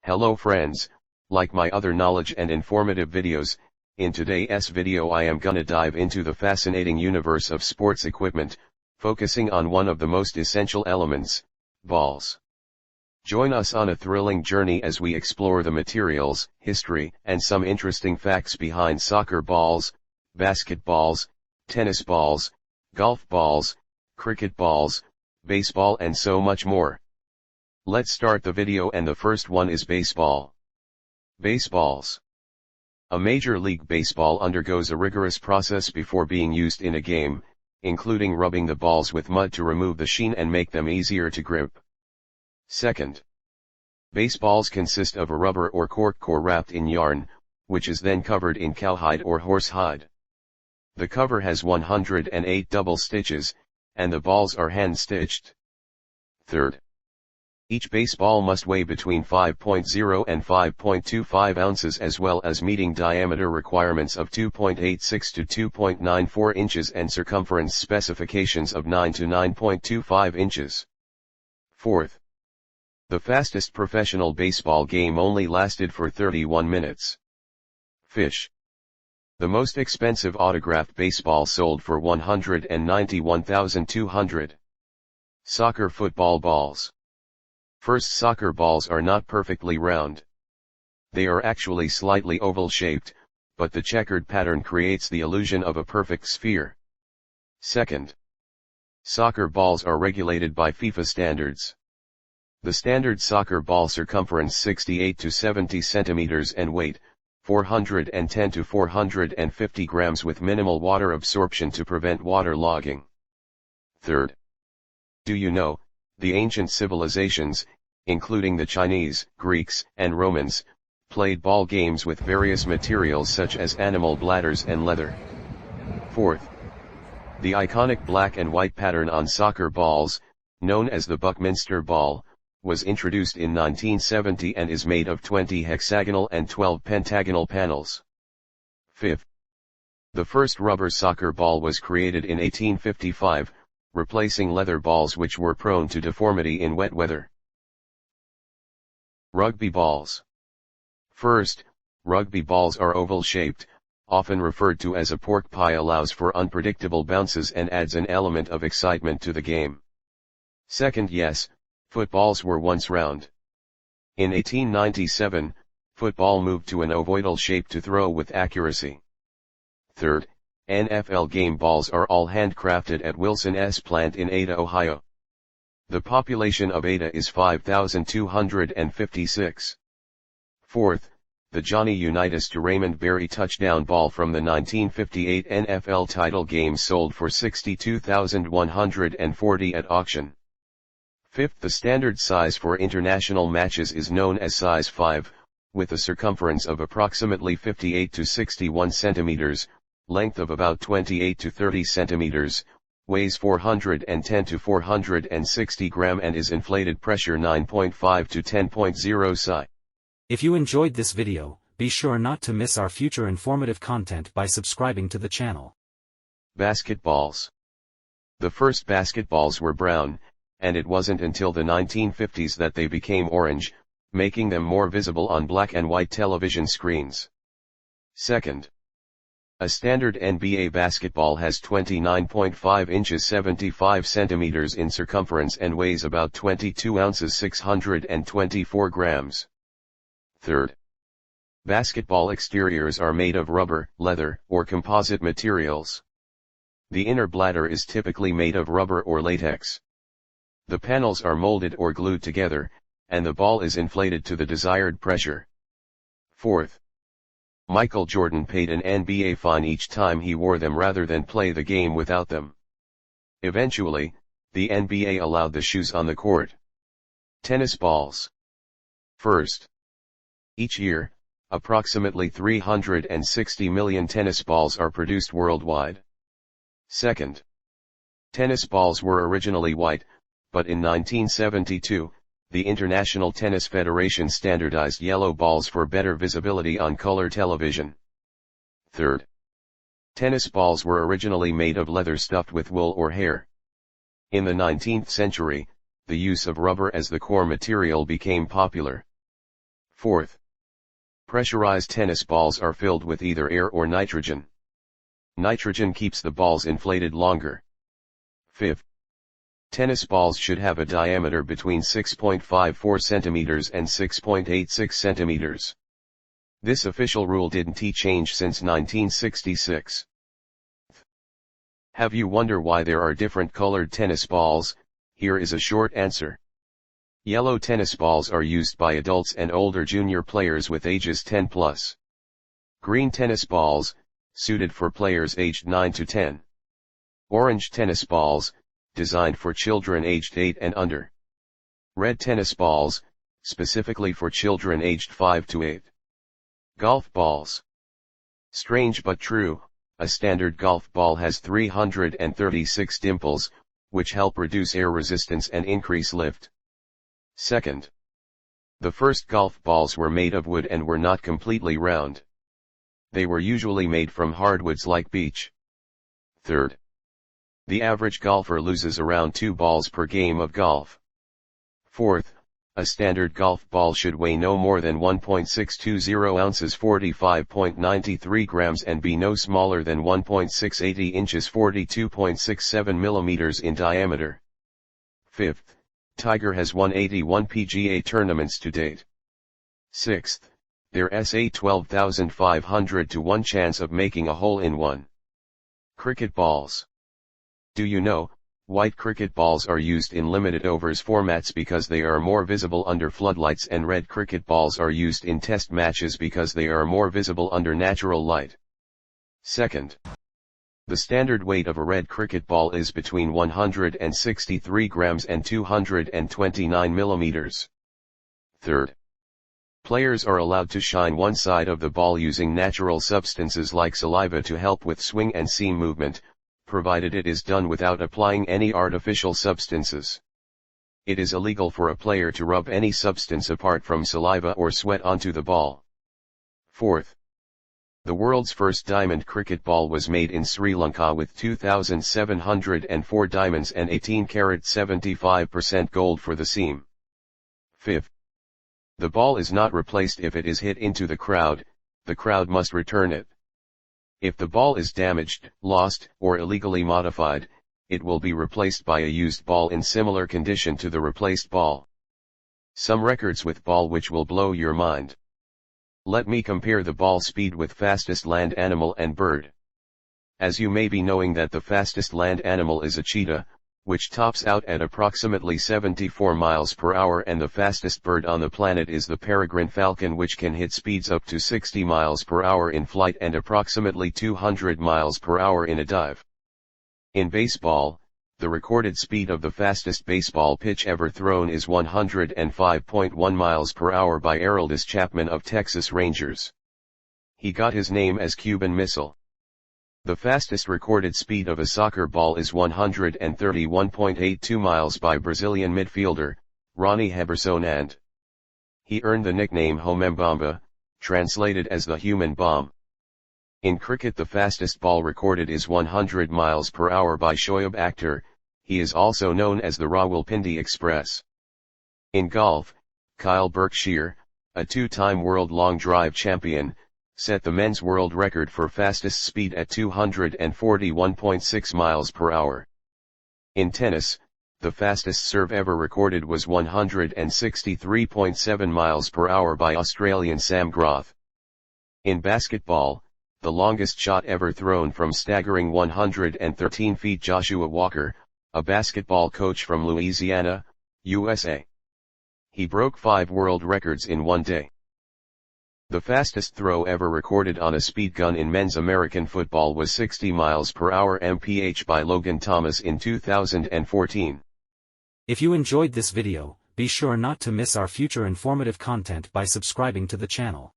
Hello friends, like my other knowledge and informative videos, in today's video I am gonna dive into the fascinating universe of sports equipment, focusing on one of the most essential elements, balls. Join us on a thrilling journey as we explore the materials, history, and some interesting facts behind soccer balls, basketballs, tennis balls, golf balls, cricket balls, baseball and so much more. Let's start the video, and the first one is baseball. Baseballs. A Major League Baseball undergoes a rigorous process before being used in a game, including rubbing the balls with mud to remove the sheen and make them easier to grip. Second, baseballs consist of a rubber or cork core wrapped in yarn, which is then covered in cowhide or horsehide. The cover has 108 double stitches, and the balls are hand-stitched. Third, each baseball must weigh between 5.0 and 5.25 ounces, as well as meeting diameter requirements of 2.86 to 2.94 inches and circumference specifications of 9 to 9.25 inches. Fourth, the fastest professional baseball game only lasted for 31 minutes. Fish. The most expensive autographed baseball sold for $191,200. Soccer football balls. First, soccer balls are not perfectly round. They are actually slightly oval-shaped, but the checkered pattern creates the illusion of a perfect sphere. Second, soccer balls are regulated by FIFA standards. The standard soccer ball circumference 68 to 70 centimeters and weight 410 to 450 grams with minimal water absorption to prevent water logging. Third, do you know, the ancient civilizations, including the Chinese, Greeks, and Romans, played ball games with various materials such as animal bladders and leather. Fourth, the iconic black and white pattern on soccer balls, known as the Buckminster ball, was introduced in 1970 and is made of 20 hexagonal and 12 pentagonal panels. Fifth, the first rubber soccer ball was created in 1855, replacing leather balls which were prone to deformity in wet weather. Rugby balls. First, rugby balls are oval-shaped, often referred to as a pork pie, allows for unpredictable bounces and adds an element of excitement to the game. Second, yes, footballs were once round. In 1897, football moved to an ovoidal shape to throw with accuracy. Third, NFL game balls are all handcrafted at Wilson's plant in Ada, Ohio. The population of Ada is 5,256. Fourth, the Johnny Unitas to Raymond Berry touchdown ball from the 1958 NFL title game sold for $62,140 at auction. Fifth, the standard size for international matches is known as size 5, with a circumference of approximately 58 to 61 centimeters, length of about 28 to 30 centimeters, weighs 410 to 460 gram and is inflated pressure 9.5 to 10.0 psi. If you enjoyed this video, be sure not to miss our future informative content by subscribing to the channel. Basketballs. The first basketballs were brown, and it wasn't until the 1950s that they became orange, making them more visible on black and white television screens. Second, a standard NBA basketball has 29.5 inches 75 centimeters in circumference and weighs about 22 ounces 624 grams. Third, basketball exteriors are made of rubber, leather, or composite materials. The inner bladder is typically made of rubber or latex. The panels are molded or glued together, and the ball is inflated to the desired pressure. Fourth, Michael Jordan paid an NBA fine each time he wore them rather than play the game without them. Eventually, the NBA allowed the shoes on the court. Tennis balls. First, each year, approximately 360 million tennis balls are produced worldwide. Second, tennis balls were originally white, but in 1972, the International Tennis Federation standardized yellow balls for better visibility on color television. Third, tennis balls were originally made of leather stuffed with wool or hair. In the 19th century, the use of rubber as the core material became popular. Fourth, pressurized tennis balls are filled with either air or nitrogen. Nitrogen keeps the balls inflated longer. Fifth, tennis balls should have a diameter between 6.54 centimeters and 6.86 centimeters. This official rule didn't change since 1966. Have you wondered why there are different colored tennis balls? Here is a short answer. Yellow tennis balls are used by adults and older junior players with ages 10 plus. Green tennis balls, suited for players aged 9 to 10. Orange tennis balls, designed for children aged 8 and under. Red tennis balls, specifically for children aged 5 to 8. Golf balls. Strange but true, a standard golf ball has 336 dimples, which help reduce air resistance and increase lift. Second, the first golf balls were made of wood and were not completely round. They were usually made from hardwoods like beech. Third, the average golfer loses around 2 balls per game of golf. Fourth, a standard golf ball should weigh no more than 1.620 ounces 45.93 grams and be no smaller than 1.680 inches 42.67 millimeters in diameter. Fifth, Tiger has won 81 PGA tournaments to date. Sixth, there's a 12,500 to 1 chance of making a hole-in-one. Cricket balls. Do you know, white cricket balls are used in limited overs formats because they are more visible under floodlights, and red cricket balls are used in test matches because they are more visible under natural light. Second, the standard weight of a red cricket ball is between 163 grams and 229 millimeters. Third, players are allowed to shine one side of the ball using natural substances like saliva to help with swing and seam movement, provided it is done without applying any artificial substances. It is illegal for a player to rub any substance apart from saliva or sweat onto the ball. Fourth, the world's first diamond cricket ball was made in Sri Lanka with 2,704 diamonds and 18-karat 75% gold for the seam. Fifth, the ball is not replaced if it is hit into the crowd must return it. If the ball is damaged, lost, or illegally modified, it will be replaced by a used ball in similar condition to the replaced ball. Some records with ball which will blow your mind. Let me compare the ball speed with fastest land animal and bird. As you may be knowing that the fastest land animal is a cheetah, which tops out at approximately 74 miles per hour, and the fastest bird on the planet is the peregrine falcon, which can hit speeds up to 60 miles per hour in flight and approximately 200 miles per hour in a dive. In baseball, the recorded speed of the fastest baseball pitch ever thrown is 105.1 miles per hour by Aroldischapman of Texas Rangers. He got his name as Cuban Missile. The fastest recorded speed of a soccer ball is 131.82 miles by Brazilian midfielder, Ronnie Heberson, and he earned the nickname Homembamba, translated as the human bomb. In cricket, the fastest ball recorded is 100 miles per hour by Shoiabakhtar. He is also known as the Rawalpindi Express. In golf, Kyleberkshire, a 2-time world long drive champion, set the men's world record for fastest speed at 241.6 miles per hour. In tennis, the fastest serve ever recorded was 163.7 miles per hour by Australian samgroth. In basketball, the longest shot ever thrown from staggering 113 feet Joshua Walker, a basketball coach from Louisiana, USA. He broke 5 world records in one day. The fastest throw ever recorded on a speed gun in men's American football was 60 miles per hour mph by Loganthomas in 2014. If you enjoyed this video, be sure not to miss our future informative content by subscribing to the channel.